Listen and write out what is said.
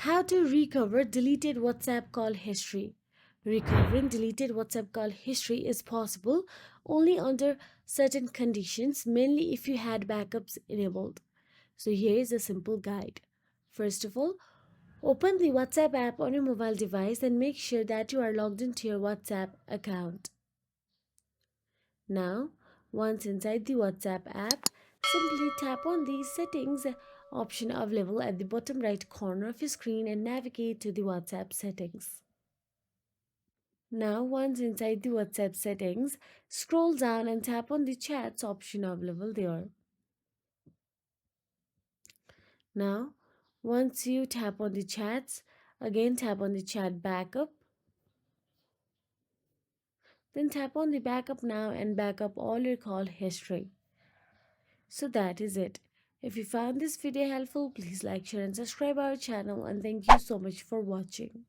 How to recover deleted WhatsApp call history. Recovering deleted WhatsApp call history is possible only under certain conditions, mainly if you had backups enabled. So here is a simple guide. First of all, open the WhatsApp app on your mobile device and make sure that you are logged into your WhatsApp account. Now, once inside the WhatsApp app, simply tap on the settings option available at the bottom right corner of your screen and navigate to the WhatsApp settings. Now, once inside the WhatsApp settings, scroll down and tap on the chats option available there. Now, once you tap on the chats, again tap on the chat backup, then tap on the backup now and back up all your call history. So that is it. If you found this video helpful, please like, share and subscribe our channel, and thank you so much for watching.